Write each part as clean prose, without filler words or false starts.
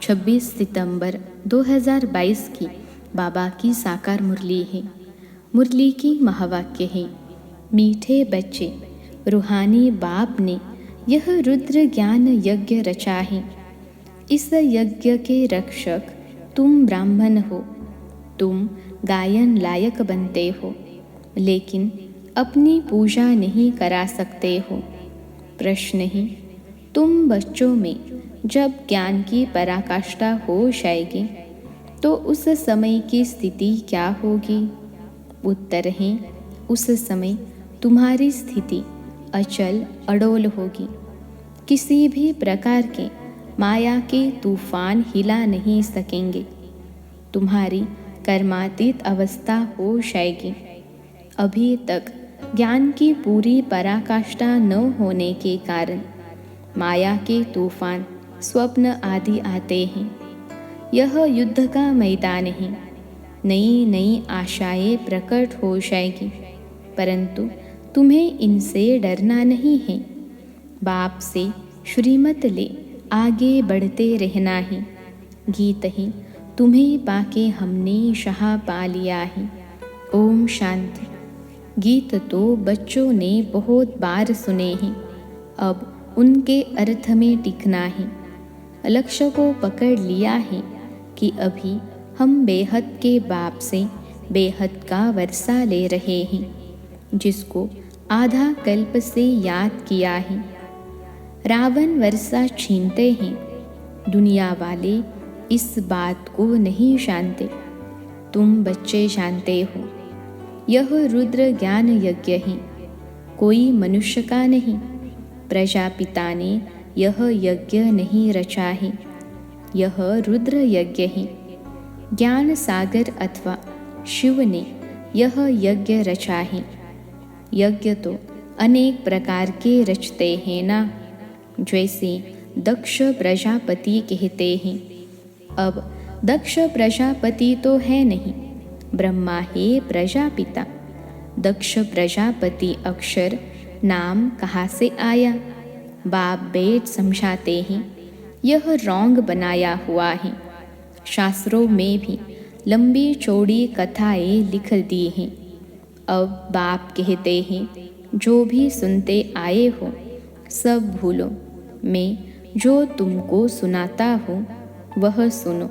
26 सितंबर 2022 की बाबा की साकार मुरली है। मुरली की महावाक्य है, मीठे बच्चे, रूहानी बाप ने यह रुद्र ज्ञान यज्ञ रचा है। इस यज्ञ के रक्षक तुम ब्राह्मण हो। तुम गायन लायक बनते हो, लेकिन अपनी पूजा नहीं करा सकते हो। प्रश्न है, तुम बच्चों में जब ज्ञान की पराकाष्ठा हो जाएगी तो उस समय की स्थिति क्या होगी? उत्तर है, उस समय तुम्हारी स्थिति अचल अडोल होगी। किसी भी प्रकार के माया के तूफान हिला नहीं सकेंगे। तुम्हारी कर्मातीत अवस्था हो जाएगी। अभी तक ज्ञान की पूरी पराकाष्ठा न होने के कारण माया के तूफान, स्वप्न आदि आते हैं। यह युद्ध का मैदान है। नई नई आशाएं प्रकट हो जाएगी, परंतु तुम्हें इनसे डरना नहीं है। बाप से श्रीमत ले आगे बढ़ते रहना है। गीत है, तुम्हें पाके हमने शाह पा लिया है। ओम शांति। गीत तो बच्चों ने बहुत बार सुने हैं, अब उनके अर्थ में टिकना है। लक्ष्य को पकड़ लिया है कि अभी हम बेहद के बाप से बेहद का वर्षा ले रहे हैं, जिसको आधा कल्प से याद किया है। रावण वर्षा छीनते हैं, दुनिया वाले इस बात को नहीं जानते। तुम बच्चे जानते हो, यह रुद्र ज्ञान यज्ञ है, कोई मनुष्य का नहीं। प्रजापिता ने यह यज्ञ नहीं रचा है, यह रुद्र यज्ञ है। ज्ञान सागर अथवा शिव ने यह यज्ञ रचा है। यज्ञ तो अनेक प्रकार के रचते हैं ना, जैसे दक्ष प्रजापति कहते हैं। अब दक्ष प्रजापति तो है नहीं, ब्रह्मा है प्रजापिता। दक्ष प्रजापति अक्षर नाम कहाँ से आया? बाप बेट समझाते हैं, यह रॉन्ग बनाया हुआ है। शास्त्रों में भी लंबी चौड़ी कथाएं लिख दी हैं। अब बाप कहते हैं, जो भी सुनते आए हो सब भूलो। मैं जो तुमको सुनाता हूँ वह सुनो।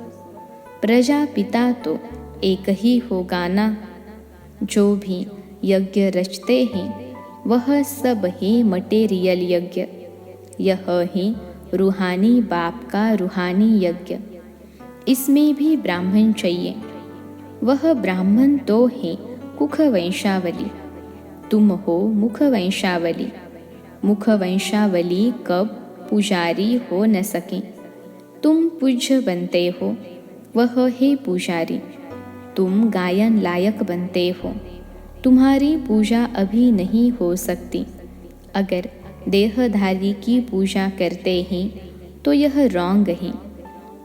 प्रजापिता तो एक ही होगा ना। जो भी यज्ञ रचते हैं वह सब है मटेरियल यज्ञ। यह है रूहानी बाप का रूहानी यज्ञ। इसमें भी ब्राह्मण चाहिए। वह ब्राह्मण तो है कुख वंशावली, तुम हो मुख वंशावली। मुख वंशावली कब पुजारी हो न सके। तुम पूज्य बनते हो, वह है पुजारी। तुम गायन लायक बनते हो, तुम्हारी पूजा अभी नहीं हो सकती। अगर देहधारी की पूजा करते हैं तो यह रॉन्ग है।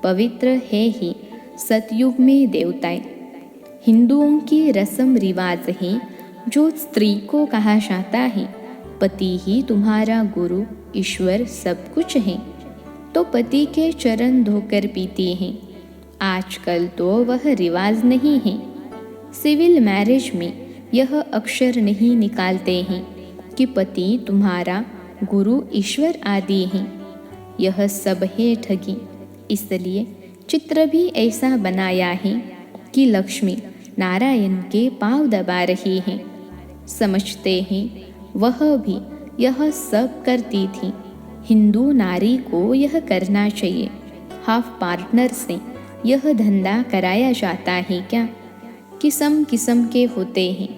पवित्र है ही सतयुग में देवताएं। हिंदुओं की रस्म रिवाज है, जो स्त्री को कहा जाता है पति ही तुम्हारा गुरु ईश्वर सब कुछ है, तो पति के चरण धोकर पीती हैं। आजकल तो वह रिवाज नहीं है। सिविल मैरिज में यह अक्षर नहीं निकालते हैं कि पति तुम्हारा गुरु ईश्वर आदि हैं। यह सब है ठगी। इसलिए चित्र भी ऐसा बनाया है कि लक्ष्मी नारायण के पांव दबा रही हैं। समझते हैं वह भी यह सब करती थी। हिंदू नारी को यह करना चाहिए। हाफ पार्टनर से यह धंधा कराया जाता है क्या? किस्म किस्म के होते हैं,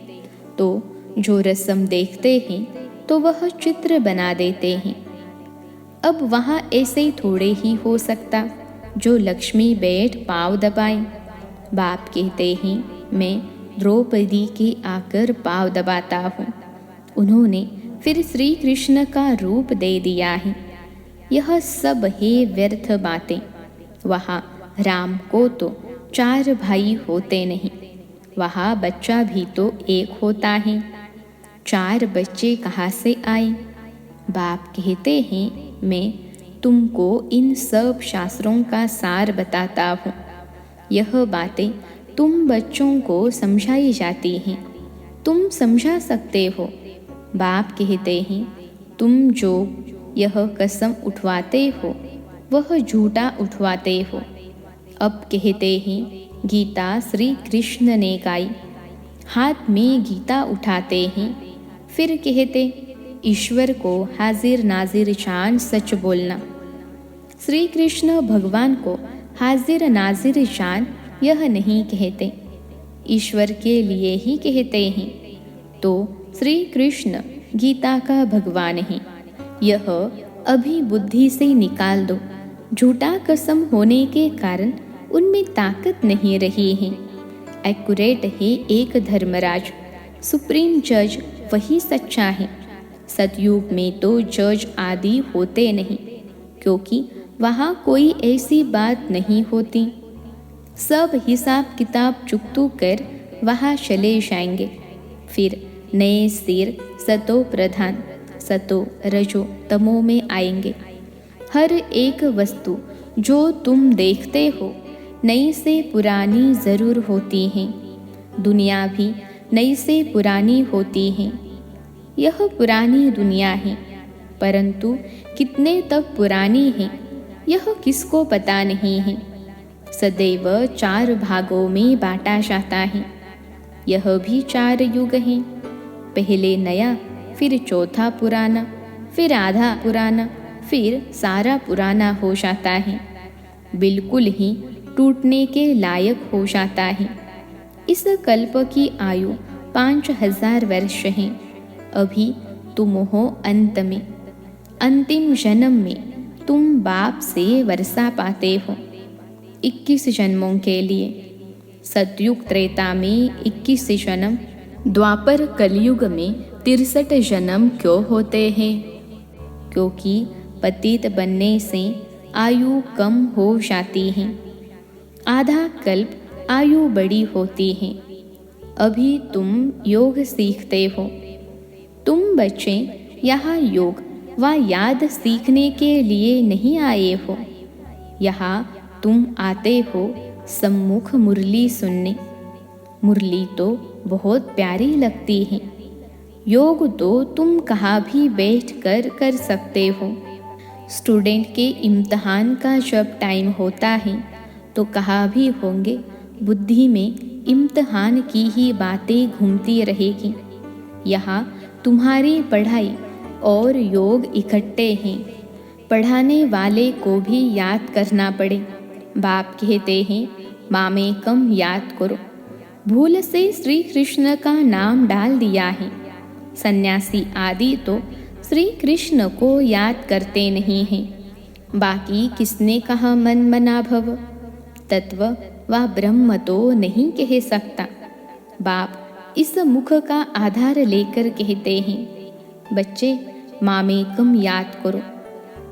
तो जो रस्म देखते हैं तो वह चित्र बना देते हैं। अब वहाँ ऐसे थोड़े ही हो सकता जो लक्ष्मी बैठ पाँव दबाए। बाप कहते हैं, मैं द्रौपदी के आकर पाँव दबाता हूँ। उन्होंने फिर श्री कृष्ण का रूप दे दिया है। यह सब है व्यर्थ बातें। वहाँ राम को तो 4 भाई होते नहीं, वहाँ बच्चा भी तो एक होता है। 4 बच्चे कहाँ से आए? बाप कहते हैं, मैं तुमको इन सब शास्त्रों का सार बताता हूँ। यह बातें तुम बच्चों को समझाई जाती हैं, तुम समझा सकते हो। बाप कहते हैं, तुम जो यह कसम उठवाते हो वह झूठा उठवाते हो। अब कहते हैं, गीता श्री कृष्ण ने गाई। हाथ में गीता उठाते हैं, फिर कहते, ईश्वर को हाजिर नाजिर जान सच बोलना। श्री कृष्ण भगवान को हाजिर नाजिर जान यह नहीं कहते, ईश्वर के लिए ही कहते हैं। तो श्री कृष्ण गीता का भगवान है, यह अभी बुद्धि से निकाल दो। झूठा कसम होने के कारण उनमें ताकत नहीं रही है। एक्यूरेट है एक धर्मराज, सुप्रीम जज वही सच्चा है। सतयुग में तो जज आदि होते नहीं, क्योंकि वहाँ कोई ऐसी बात नहीं होती। सब हिसाब किताब चुकतू कर वहाँ चले जाएंगे। फिर नए सिर सतो प्रधान, सतो रजो तमो में आएंगे। हर एक वस्तु जो तुम देखते हो नई से पुरानी ज़रूर होती है। दुनिया भी नई से पुरानी होती है। यह पुरानी दुनिया है, परंतु कितने तक पुरानी है यह किसको पता नहीं है। सदैव 4 भागों में बांटा जाता है। यह भी 4 युग हैं, पहले नया, फिर चौथा पुराना, फिर आधा पुराना, फिर सारा पुराना हो जाता है, बिल्कुल ही टूटने के लायक हो जाता है। इस कल्प की आयु 5000 वर्ष है। अभी तुम हो अंत में, अंतिम जन्म में तुम बाप से वर्षा पाते हो 21 जन्मों के लिए। सतयुग त्रेता में 21 जन्म, द्वापर कलयुग में 63 जन्म क्यों होते हैं? क्योंकि पतित बनने से आयु कम हो जाती है, आधा कल्प आयु बड़ी होती है। अभी तुम योग सीखते हो। तुम बच्चे यहाँ योग व याद सीखने के लिए नहीं आए हो। यहाँ तुम आते हो सम्मुख मुरली सुनने। मुरली तो बहुत प्यारी लगती है। योग तो तुम कहाँ भी बैठ कर सकते हो। स्टूडेंट के इम्तहान का जब टाइम होता है तो कहाँ भी होंगे, बुद्धि में इम्तहान की ही बातें घूमती रहेगी। यहाँ तुम्हारी पढ़ाई और योग इकट्ठे हैं। पढ़ाने वाले को भी याद करना पड़े। बाप कहते हैं, मामे कम याद करो। भूल से श्री कृष्ण का नाम डाल दिया है। सन्यासी आदि तो श्री कृष्ण को याद करते नहीं हैं। बाकी किसने कहा मन मना भव? तत्व व ब्रह्म तो नहीं कह सकता। बाप इस मुख का आधार लेकर कहते हैं, बच्चे मामेकम याद करो।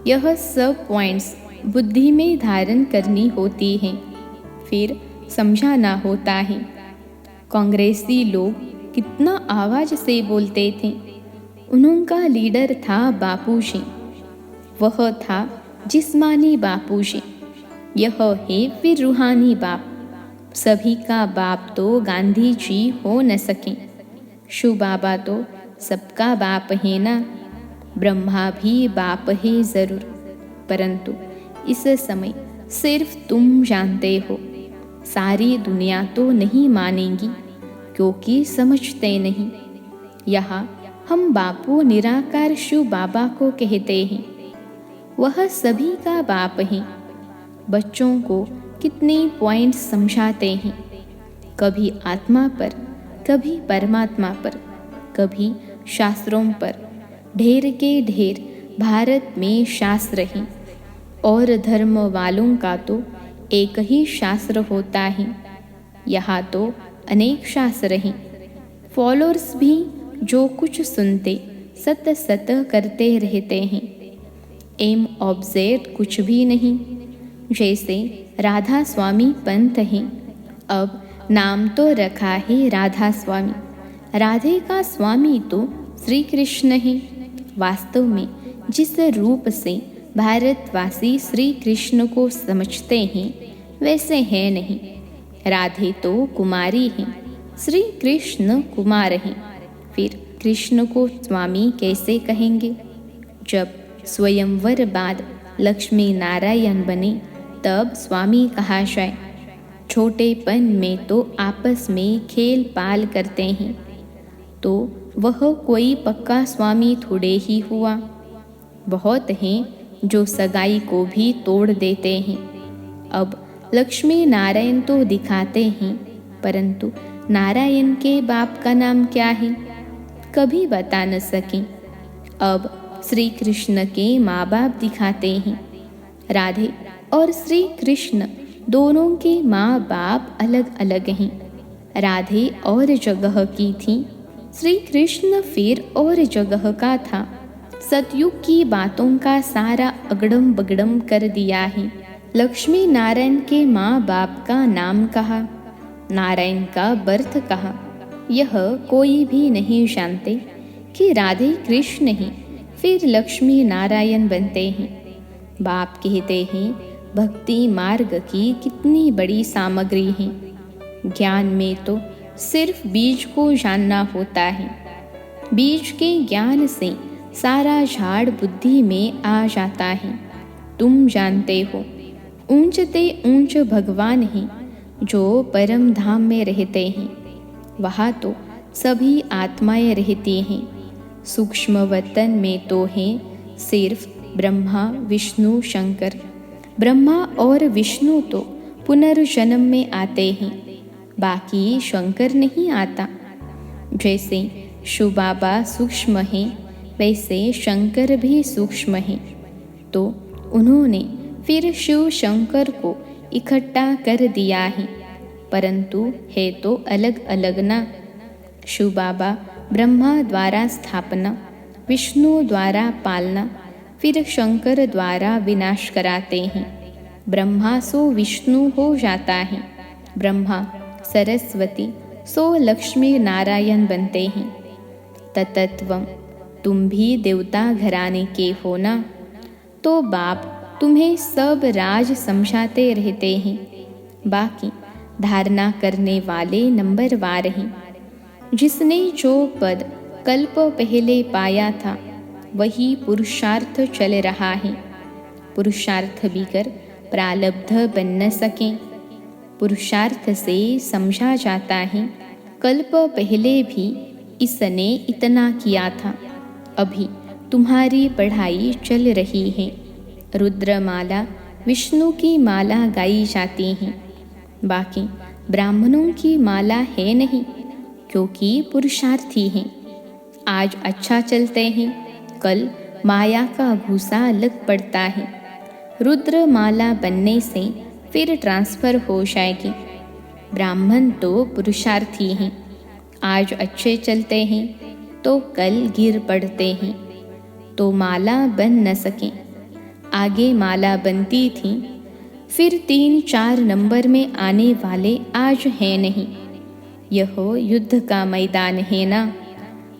यह सब पॉइंट्स बुद्धि में धारण करनी होती हैं, फिर समझाना होता है। कांग्रेसी लोग कितना आवाज से बोलते थे। उनका लीडर था बापूजी। वह था जिस्मानी बापूजी। यह है फिर रूहानी बाप। सभी का बाप तो गांधी जी हो न सके। शिव बाबा तो सबका बाप है ना। ब्रह्मा भी बाप है ज़रूर, परंतु इस समय सिर्फ तुम जानते हो। सारी दुनिया तो नहीं मानेगी, क्योंकि समझते नहीं। यहाँ हम बापू निराकार शिव बाबा को कहते हैं। वह सभी का बाप है। बच्चों को कितने पॉइंट्स समझाते हैं, कभी आत्मा पर, कभी परमात्मा पर, कभी शास्त्रों पर। ढेर के ढेर भारत में शास्त्र हैं, और धर्म वालों का तो एक ही शास्त्र होता है। यहाँ तो अनेक शास्त्र हैं। फॉलोअर्स भी जो कुछ सुनते सत सत करते रहते हैं। एम ऑब्जेक्ट कुछ भी नहीं। जैसे राधा स्वामी पंथ हैं, अब नाम तो रखा है राधा स्वामी। राधे का स्वामी तो श्री कृष्ण है। वास्तव में जिस रूप से भारतवासी श्री कृष्ण को समझते हैं वैसे हैं नहीं। राधे तो कुमारी हैं, श्री कृष्ण कुमार हैं। फिर कृष्ण को स्वामी कैसे कहेंगे? जब स्वयंवर बाद लक्ष्मी नारायण बने तब स्वामी कहा जाए। छोटेपन में तो आपस में खेल पाल करते हैं, तो वह कोई पक्का स्वामी थोड़े ही हुआ। बहुत हैं जो सगाई को भी तोड़ देते हैं। अब लक्ष्मी नारायण तो दिखाते हैं, परंतु नारायण के बाप का नाम क्या है कभी बता न सकें। अब श्री कृष्ण के माँ बाप दिखाते हैं। राधे और श्री कृष्ण दोनों के माँ बाप अलग अलग हैं। राधे और जगह की थी, श्री कृष्ण फिर और जगह का था। सतयुग की बातों का सारा अगड़म बगड़म कर दिया है। लक्ष्मी नारायण के माँ बाप का नाम कहा, नारायण का बर्थ कहा। यह कोई भी नहीं जानते कि राधे कृष्ण ही फिर लक्ष्मी नारायण बनते हैं। बाप कहते हैं भक्ति मार्ग की कितनी बड़ी सामग्री है। ज्ञान में तो सिर्फ बीज को जानना होता है। बीज के ज्ञान से सारा झाड़ बुद्धि में आ जाता है। तुम जानते हो ऊंचते ऊंच भगवान हैं जो परम धाम में रहते हैं। वहाँ तो सभी आत्माएं रहती हैं। सूक्ष्म वतन में तो हैं सिर्फ ब्रह्मा विष्णु शंकर। ब्रह्मा और विष्णु तो पुनर्जन्म में आते हैं, बाकी शंकर नहीं आता। जैसे शिव बाबा सूक्ष्म हैं वैसे शंकर भी सूक्ष्म हैं। तो उन्होंने फिर शिव शंकर को इकट्ठा कर दिया है, परंतु है तो अलग अलग ना। शिव बाबा ब्रह्मा द्वारा स्थापना, विष्णु द्वारा पालना, फिर शंकर द्वारा विनाश कराते हैं। ब्रह्मा सो विष्णु हो जाता है, ब्रह्मा सरस्वती सो लक्ष्मी नारायण बनते हैं। ततत्वम तुम भी देवता घराने के हो ना, तो बाप तुम्हें सब राज समझाते रहते हैं। बाकी धारणा करने वाले नंबरवार हैं। जिसने जो पद कल्प पहले पाया था वही पुरुषार्थ चल रहा है। पुरुषार्थ भी कर प्रारब्ध बन न सकें। पुरुषार्थ से समझा जाता है कल्प पहले भी इसने इतना किया था। अभी तुम्हारी पढ़ाई चल रही है। रुद्रमाला विष्णु की माला गाई जाती हैं, बाकी ब्राह्मणों की माला है नहीं, क्योंकि पुरुषार्थी हैं। आज अच्छा चलते हैं, कल माया का घूसा लग पड़ता है। रुद्रमाला बनने से फिर ट्रांसफर हो जाएगी। ब्राह्मण तो पुरुषार्थी हैं। आज अच्छे चलते हैं तो कल गिर पड़ते हैं, तो माला बन न सके। आगे माला बनती थी, फिर 3-4 नंबर में आने वाले आज हैं नहीं। यह युद्ध का मैदान है ना।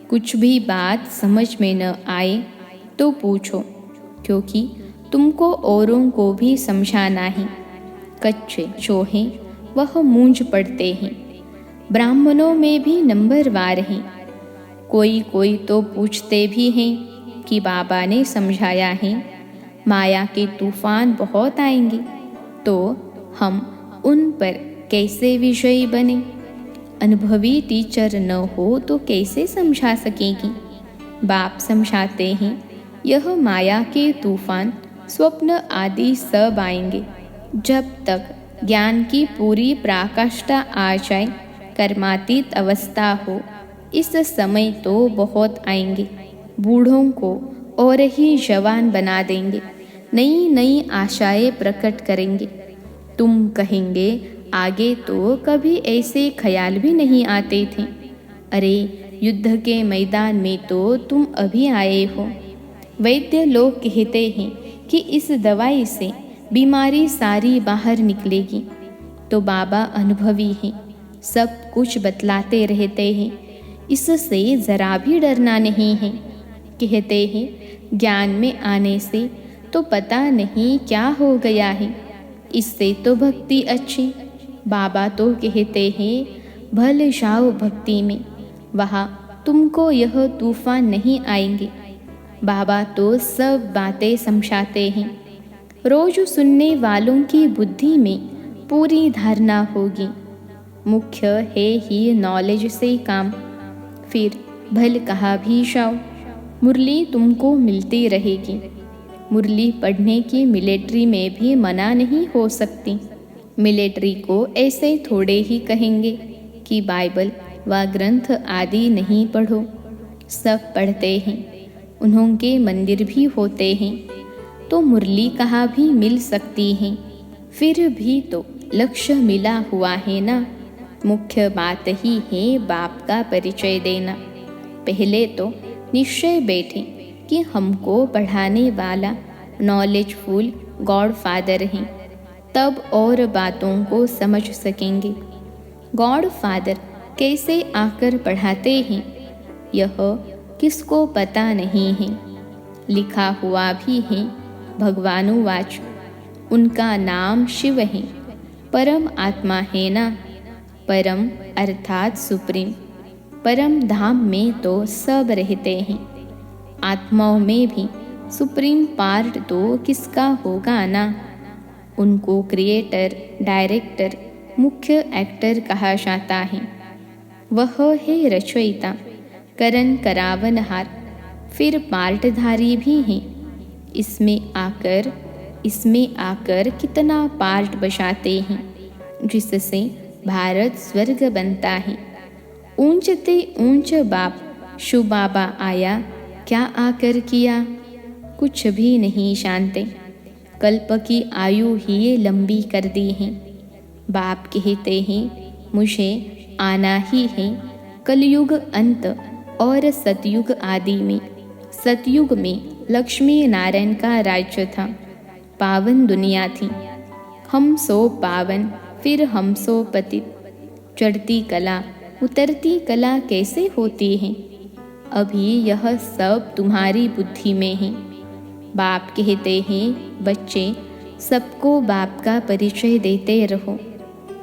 कुछ भी बात समझ में न आए तो पूछो, क्योंकि तुमको औरों को भी समझाना है। कच्चे जो हैं वह मूंझ पड़ते हैं। ब्राह्मणों में भी नंबरवार हैं। कोई कोई तो पूछते भी हैं कि बाबा ने समझाया है माया के तूफान बहुत आएंगे, तो हम उन पर कैसे विजयी बने। अनुभवी टीचर न हो तो कैसे समझा सकेगी। बाप समझाते हैं यह माया के तूफान स्वप्न आदि सब आएंगे। जब तक ज्ञान की पूरी पराकाष्ठा आ जाए, कर्मातीत अवस्था हो, इस समय तो बहुत आएंगे। बूढ़ों को और ही जवान बना देंगे, नई नई आशाएं प्रकट करेंगे। तुम कहेंगे आगे तो कभी ऐसे ख्याल भी नहीं आते थे। अरे युद्ध के मैदान में तो तुम अभी आए हो। वैद्य लोग कहते हैं कि इस दवाई से बीमारी सारी बाहर निकलेगी, तो बाबा अनुभवी हैं, सब कुछ बतलाते रहते हैं। इससे ज़रा भी डरना नहीं है। कहते हैं ज्ञान में आने से तो पता नहीं क्या हो गया है। इससे तो भक्ति अच्छी। बाबा तो कहते हैं भले जाओ भक्ति में, वहाँ तुमको यह तूफान नहीं आएंगे। बाबा तो सब बातें समझाते हैं। रोज सुनने वालों की बुद्धि में पूरी धारणा होगी। मुख्य है ही नॉलेज से काम। फिर भल कहा भी जाओ, मुरली तुमको मिलती रहेगी। मुरली पढ़ने की मिलिट्री में भी मना नहीं हो सकती। मिलिट्री को ऐसे थोड़े ही कहेंगे कि बाइबल व ग्रंथ आदि नहीं पढ़ो। सब पढ़ते हैं, उन्होंने मंदिर भी होते हैं, तो मुरली कहाँ भी मिल सकती हैं। फिर भी तो लक्ष्य मिला हुआ है ना। मुख्य बात ही है बाप का परिचय देना। पहले तो निश्चय बैठे कि हमको पढ़ाने वाला नॉलेजफुल गॉड फादर हैं, तब और बातों को समझ सकेंगे। गॉड फादर कैसे आकर पढ़ाते हैं यह किसको पता नहीं है। लिखा हुआ भी है भगवानुवाच, उनका नाम शिव है, परम आत्मा है ना। परम अर्थात सुप्रीम। परम धाम में तो सब रहते हैं। आत्माओं में भी सुप्रीम पार्ट तो किसका होगा ना। उनको क्रिएटर, डायरेक्टर, मुख्य एक्टर कहा जाता है। वह है रचयिता, करण करावनहार, फिर पार्टधारी भी हैं। इसमें आकर कितना पार्ट बजाते हैं, जिससे भारत स्वर्ग बनता है। ऊंचते ऊंच बाप शिव बाबा आया, क्या आकर किया? कुछ भी नहीं जानते। कल्प की आयु ही लंबी कर दी है। बाप कहते हैं मुझे आना ही है कलयुग अंत और सतयुग आदि में। सतयुग में लक्ष्मी नारायण का राज्य था, पावन दुनिया थी। हम सो पावन, फिर हम सो पतित। चढ़ती कला उतरती कला कैसे होती है? अभी यह सब तुम्हारी बुद्धि में है। बाप कहते हैं बच्चे, सबको बाप का परिचय देते रहो।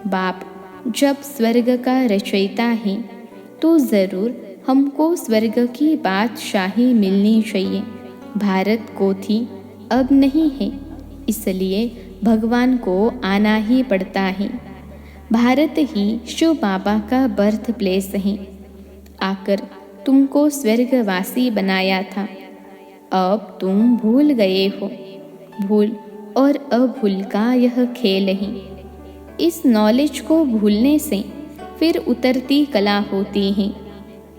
बाप जब स्वर्ग का रचयिता है तो ज़रूर हमको स्वर्ग की बादशाही मिलनी चाहिए। भारत को थी, अब नहीं है, इसलिए भगवान को आना ही पड़ता है। भारत ही शिव बाबा का बर्थ प्लेस है। आकर तुमको स्वर्गवासी बनाया था। अब तुम भूल गए हो। भूल और अभूल का यह खेल है। इस नॉलेज को भूलने से फिर उतरती कला होती है।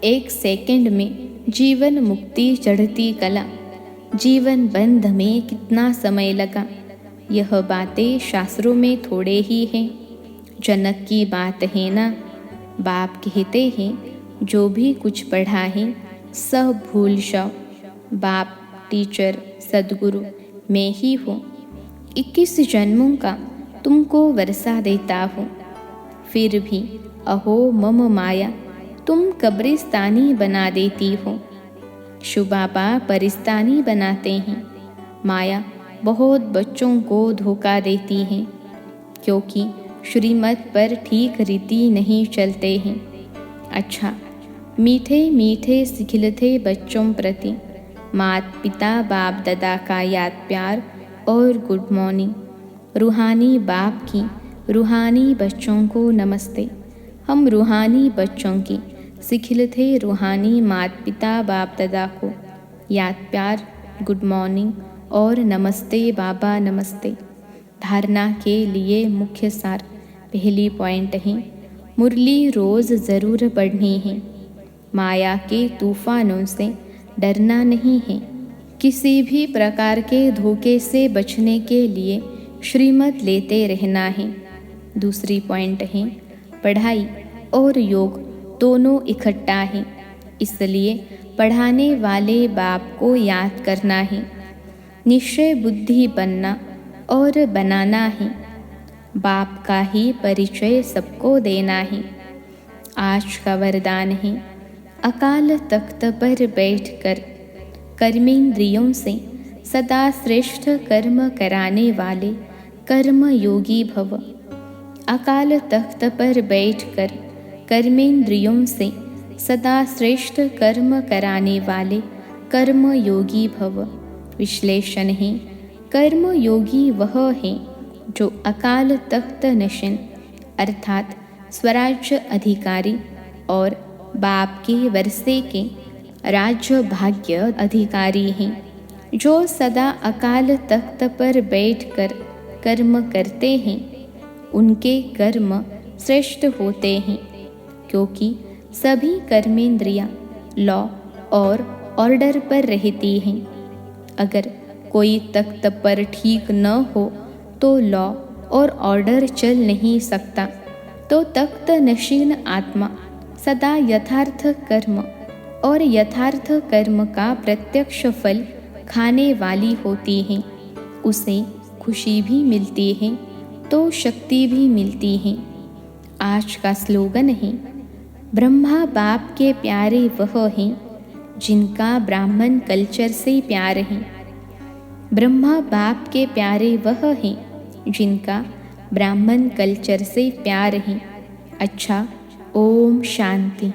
एक सेकंड में जीवन मुक्ति चढ़ती कला। जीवन बंध में कितना समय लगा, यह बातें शास्त्रों में थोड़े ही हैं। जनक की बात है ना। बाप कहते हैं जो भी कुछ पढ़ा है सब भूल जाओ। बाप टीचर सदगुरु मैं ही हूँ। 21 जन्मों का तुमको वर्षा देता हूँ। फिर भी अहो मम माया तुम कब्रिस्तानी बना देती हो। शिव बाबा परिस्तानी बनाते हैं। माया बहुत बच्चों को धोखा देती है, क्योंकि श्रीमत पर ठीक रीति नहीं चलते हैं। अच्छा, मीठे मीठे सिखिलते बच्चों प्रति माता पिता बाप दादा का याद प्यार और गुड मॉर्निंग। रूहानी बाप की रूहानी बच्चों को नमस्ते। हम रूहानी बच्चों की सिखिलते रूहानी माता पिता बाप दादा को याद प्यार, गुड मॉर्निंग और नमस्ते बाबा नमस्ते। धारणा के लिए मुख्य सार पहली पॉइंट है, मुरली रोज़ ज़रूर पढ़नी है। माया के तूफानों से डरना नहीं है। किसी भी प्रकार के धोखे से बचने के लिए श्रीमत लेते रहना है। दूसरी पॉइंट है, पढ़ाई और योग दोनों इकट्ठा है, इसलिए पढ़ाने वाले बाप को याद करना है। निश्चय बुद्धि बनना और बनाना है। बाप का ही परिचय सबको देना है। आज का वरदान है, अकाल तख्त पर बैठकर कर्मेंद्रियों से सदा श्रेष्ठ कर्म कराने वाले कर्म योगी भव। अकाल तख्त पर बैठकर कर्मेंद्रियों से सदा श्रेष्ठ कर्म कराने वाले कर्म योगी भव। विश्लेषण है, कर्म योगी वह है जो अकाल तख्त नशीन अर्थात स्वराज्य अधिकारी और बाप के वर्षे के राज्य भाग्य अधिकारी हैं, जो सदा अकाल तख्त पर बैठकर कर्म करते हैं। उनके कर्म श्रेष्ठ होते हैं, क्योंकि सभी कर्मेंद्रियां लॉ और ऑर्डर पर रहती हैं। अगर कोई तख्त पर ठीक न हो तो लॉ और ऑर्डर चल नहीं सकता। तो तख्त नशीन आत्मा सदा यथार्थ कर्म और यथार्थ कर्म का प्रत्यक्ष फल खाने वाली होती है। उसे खुशी भी मिलती है तो शक्ति भी मिलती है। आज का स्लोगन है, ब्रह्मा बाप के प्यारे वह हैं जिनका ब्राह्मण कल्चर से प्यार है। ब्रह्मा बाप के प्यारे वह हैं जिनका ब्राह्मण कल्चर से प्यार है। अच्छा, ओम शांति।